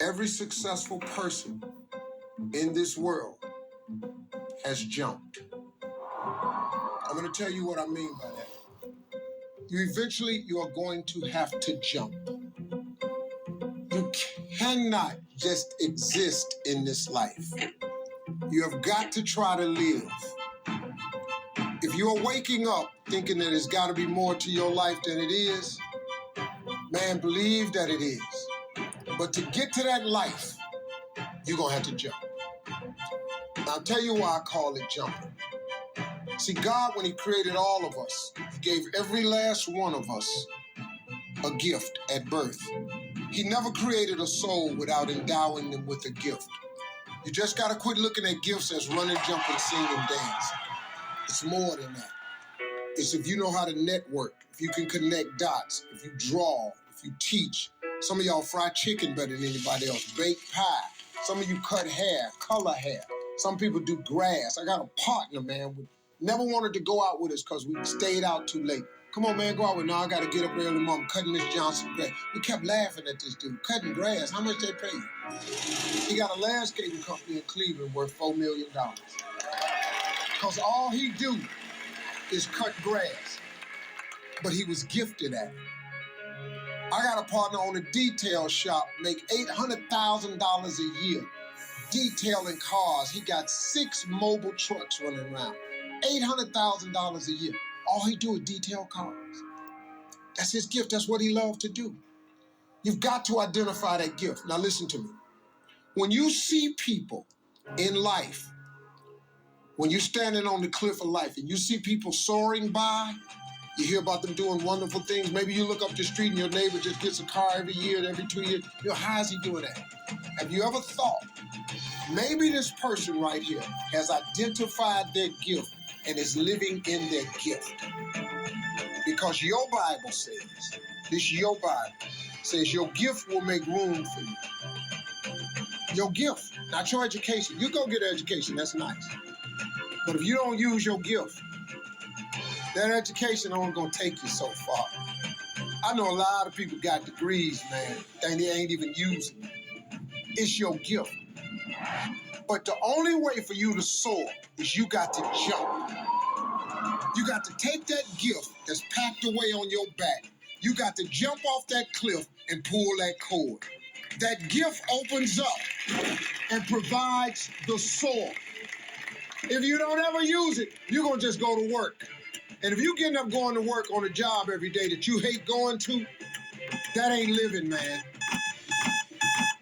Every successful person in this world has jumped. I'm going to tell you what I mean by that. You are going to have to jump. You cannot just exist in this life. You have got to try to live. If you're waking up thinking that there's got to be more to your life than it is, man, believe that it is. But to get to that life, you're going to have to jump. Now, I'll tell you why I call it jumping. See, God, when he created all of us, he gave every last one of us a gift at birth. He never created a soul without endowing them with a gift. You just got to quit looking at gifts as running, jumping, sing, and dance. It's more than that. It's if you know how to network, if you can connect dots, if you draw, if you teach. Some of y'all fry chicken better than anybody else, bake pie. Some of you cut hair, color hair. Some people do grass. I got a partner, man, never wanted to go out with us because we stayed out too late. Come on, man, go out with. Now I got to get up early, mom, cutting Miss Johnson grass. We kept laughing at this dude, cutting grass. How much they pay you? He got a landscaping company in Cleveland worth $4 million. Because all he do is cut grass. But he was gifted at it. I got a partner on a detail shop, make $800,000 a year, detailing cars. He got 6 mobile trucks running around. $800,000 a year. All he do is detail cars. That's his gift. That's what he loved to do. You've got to identify that gift. Now listen to me. When you see people in life, when you're standing on the cliff of life and you see people soaring by, you hear about them doing wonderful things. Maybe you look up the street and your neighbor just gets a car every year, every 2 years. You know, how is he doing that? Have you ever thought, maybe this person right here has identified their gift and is living in their gift? Because your Bible says, your Bible says your gift will make room for you. Your gift, not your education. You go get an education, that's nice. But if you don't use your gift, that education only gonna take you so far. I know a lot of people got degrees, man, and they ain't even using it. It's your gift. But the only way for you to soar is you got to jump. You got to take that gift that's packed away on your back. You got to jump off that cliff and pull that cord. That gift opens up and provides the soar. If you don't ever use it, you're gonna just go to work. And if you end up going to work on a job every day that you hate going to, that ain't living, man.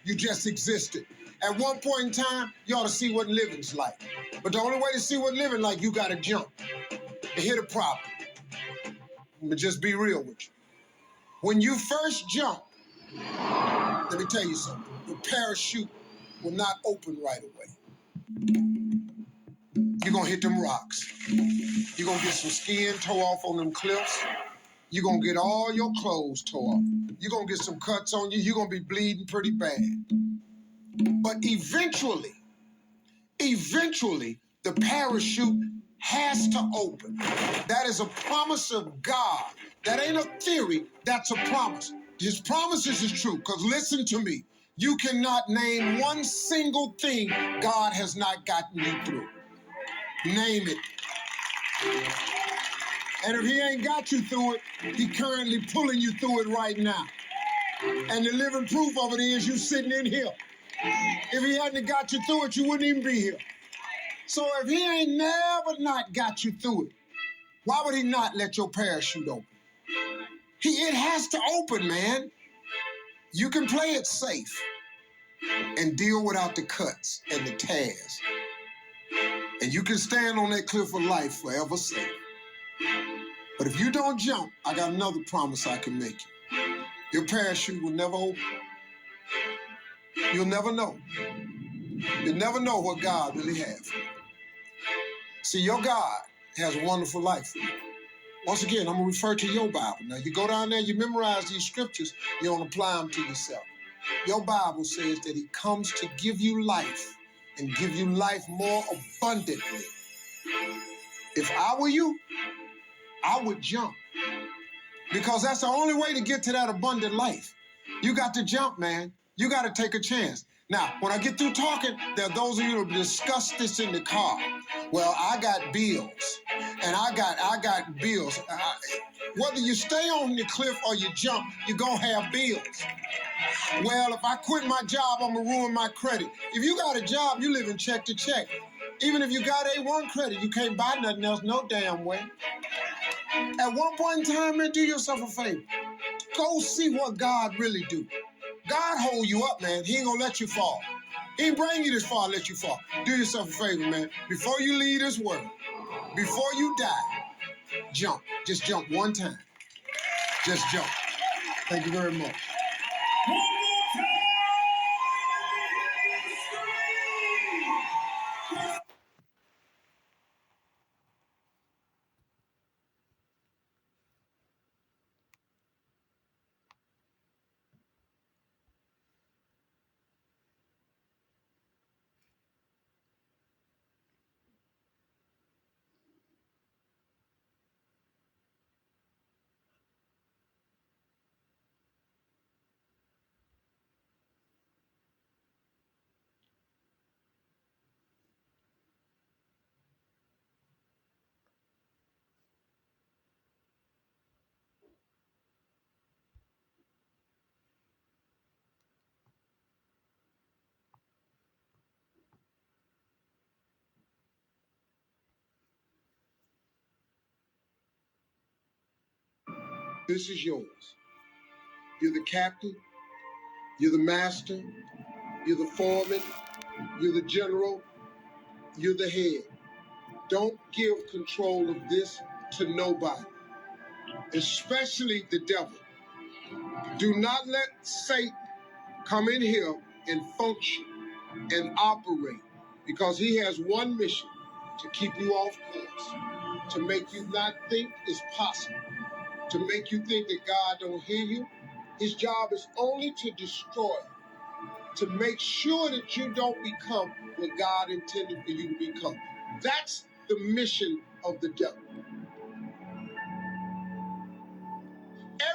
You just existed. At one point in time, you ought to see what living's like. But the only way to see what living like, you gotta jump. And here's the problem. But just be real with you. When you first jump, let me tell you something. Your parachute will not open right away. You're gonna hit them rocks. You're gonna get some skin tore off on them cliffs. You're gonna get all your clothes tore off. You're gonna get some cuts on you. You're gonna be bleeding pretty bad. But eventually, the parachute has to open. That is a promise of God. That ain't a theory, that's a promise. His promises is true, because listen to me. You cannot name one single thing God has not gotten you through. Name it. And if he ain't got you through it, he currently pulling you through it right now. And the living proof of it is you sitting in here. If he hadn't got you through it, you wouldn't even be here. So if he ain't never not got you through it, why would he not let your parachute open? It has to open, man. You can play it safe and deal without the cuts and the tears. And you can stand on that cliff of life forever safe. But if you don't jump, I got another promise I can make you. Your parachute will never open. You'll never know. You'll never know what God really has for you. See, your God has a wonderful life for you. Once again, I'm going to refer to your Bible. Now, you go down there, you memorize these scriptures, you don't apply them to yourself. Your Bible says that he comes to give you life and give you life more abundantly. If I were you, I would jump. Because that's the only way to get to that abundant life. You got to jump, man. You got to take a chance. Now, when I get through talking, there are those of you who discuss this in the car. Well, I got bills, and I got bills. Whether you stay on the cliff or you jump, you're going to have bills. Well, if I quit my job, I'm going to ruin my credit. If you got a job, you live in check to check. Even if you got A1 credit, you can't buy nothing else no damn way. At one point in time, man, do yourself a favor. Go see what God really do. God hold you up, man. He ain't gonna let you fall. He ain't bring you this far to let you fall. Do yourself a favor, man. Before you leave this world, before you die, jump. Just jump one time. Just jump. Thank you very much. This is yours. You're the captain. You're the master. You're the foreman. You're the general. You're the head. Don't give control of this to nobody, especially the devil. Do not let Satan come in here and function and operate, because he has one mission: to keep you off course, to make you not think it's possible, to make you think that God don't hear you. His job is only to destroy, to make sure that you don't become what God intended for you to become. That's the mission of the devil.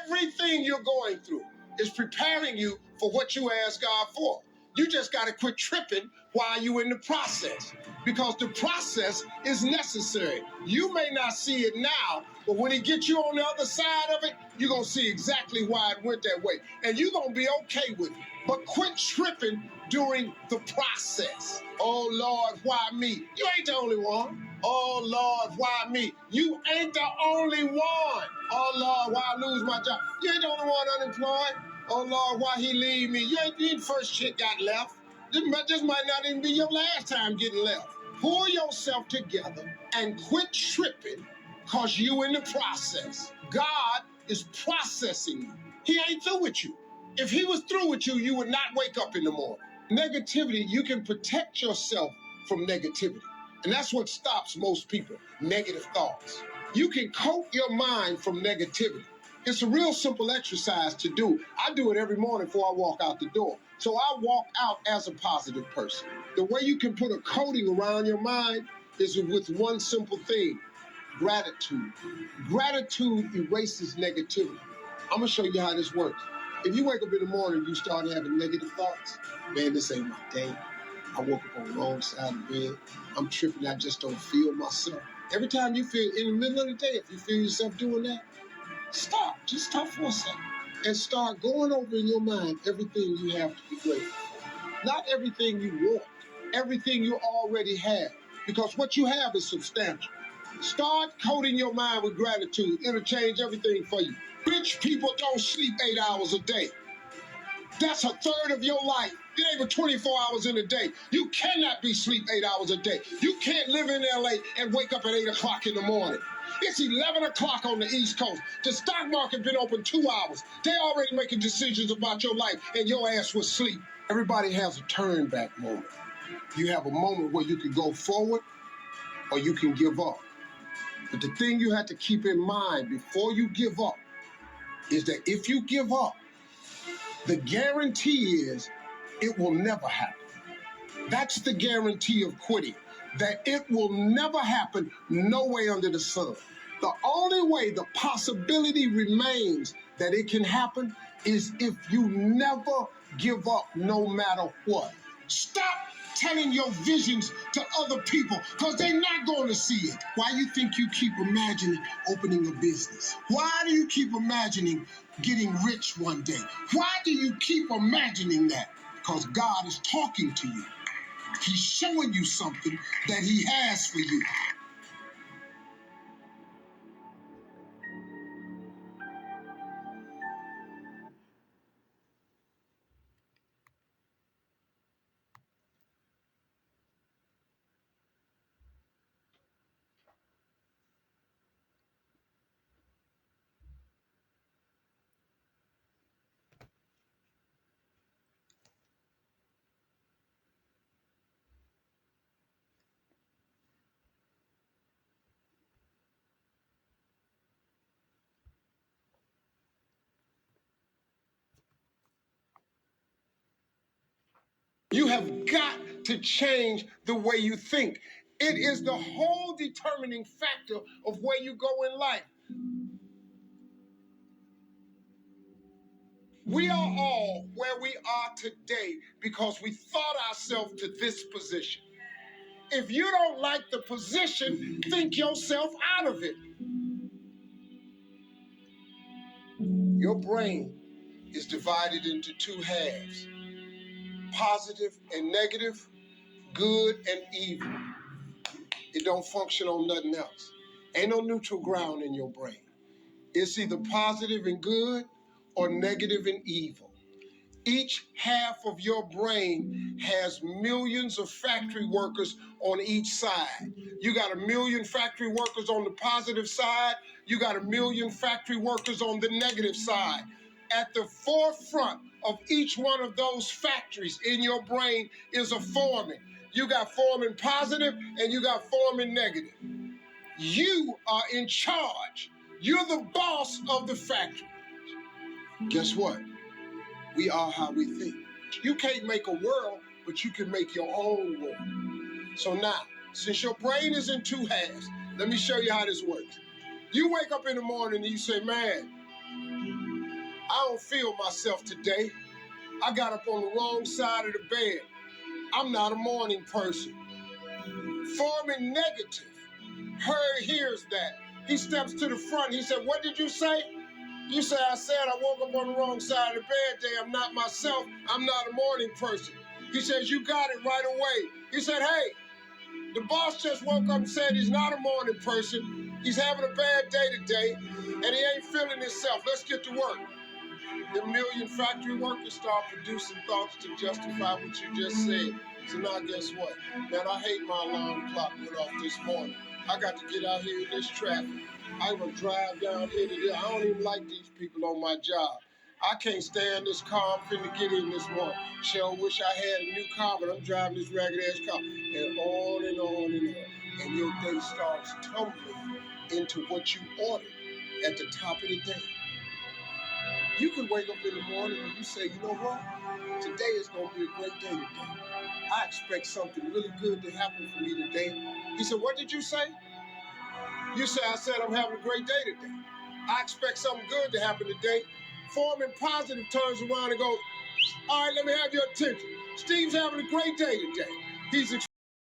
Everything you're going through is preparing you for what you ask God for. You just got to quit tripping while you're in the process, because the process is necessary. You may not see it now, but when he gets you on the other side of it, you're going to see exactly why it went that way. And you're going to be okay with it. But quit tripping during the process. Oh, Lord, why me? You ain't the only one. Oh, Lord, why me? You ain't the only one. Oh, Lord, why I lose my job? You ain't the only one unemployed. Oh, Lord, why he leave me? You ain't the first chick got left. This might not even be your last time getting left. Pull yourself together and quit tripping, because you in the process. God is processing you. He ain't through with you. If he was through with you, you would not wake up in the morning. Negativity, you can protect yourself from negativity. And that's what stops most people: negative thoughts. You can coat your mind from negativity. It's a real simple exercise to do. I do it every morning before I walk out the door. So I walk out as a positive person. The way you can put a coating around your mind is with one simple thing: gratitude. Gratitude erases negativity. I'm gonna show you how this works. If you wake up in the morning and you start having negative thoughts, man, this ain't my day. I woke up on the wrong side of the bed. I'm tripping. I just don't feel myself. Every time you feel in the middle of the day, if you feel yourself doing that, stop. Just stop for a second and start going over in your mind everything you have to be grateful for. Not everything you want, everything you already have, because what you have is substantial. Start coating your mind with gratitude. It'll change everything for you. Rich people don't sleep 8 hours a day. That's a third of your life. It ain't but 24 hours in a day. You cannot be sleep 8 hours a day. You can't live in LA and wake up at 8 o'clock in the morning. It's 11 o'clock on the East Coast. The stock market been open 2 hours. They already making decisions about your life, and your ass was asleep. Everybody has a turn back moment. You have a moment where you can go forward or you can give up. But the thing you have to keep in mind before you give up is that if you give up, the guarantee is it will never happen. That's the guarantee of quitting, that it will never happen, no way under the sun. The only way the possibility remains that it can happen is if you never give up no matter what. Stop telling your visions to other people because they're not going to see it. Why you think you keep imagining opening a business? Why do you keep imagining getting rich one day? Why do you keep imagining that? Because God is talking to you. He's showing you something that he has for you. You have got to change the way you think. It is the whole determining factor of where you go in life. We are all where we are today because we thought ourselves to this position. If you don't like the position, think yourself out of it. Your brain is divided into two halves: positive and negative, good and evil. It don't function on nothing else. Ain't no neutral ground in your brain. It's either positive and good or negative and evil. Each half of your brain has millions of factory workers on each side. You got 1 million factory workers on the positive side. You got 1 million factory workers on the negative side. At the forefront of each one of those factories in your brain is a foreman. You got foreman positive and you got foreman negative. You are in charge. You're the boss of the factory. Guess what? We are how we think. You can't make a world, but you can make your own world. So now, since your brain is in two halves, let me show you how this works. You wake up in the morning and you say, man, I don't feel myself today. I got up on the wrong side of the bed. I'm not a morning person. Foreman negative hears that. He steps to the front. He said, what did you say? You say, I said I woke up on the wrong side of the bed today. I'm not myself. I'm not a morning person. He says, you got it right away. He said, hey, the boss just woke up and said he's not a morning person. He's having a bad day today, and he ain't feeling himself. Let's get to work. The 1 million factory workers start producing thoughts to justify what you just said. So now guess what? Man, I hate my alarm clock went off this morning. I got to get out here in this traffic. I'm gonna drive down here to there. I don't even like these people on my job. I can't stand this car. I'm finna get in this morning. Sure wish I had a new car, but I'm driving this ragged ass car. And on and on and on. And your day starts tumbling into what you ordered at the top of the day. You can wake up in the morning and you say, you know what? Today is going to be a great day today. I expect something really good to happen for me today. He said, what did you say? You say, I said I'm having a great day today. I expect something good to happen today. Foreman positive turns around and goes, all right, let me have your attention. Steve's having a great day today. He's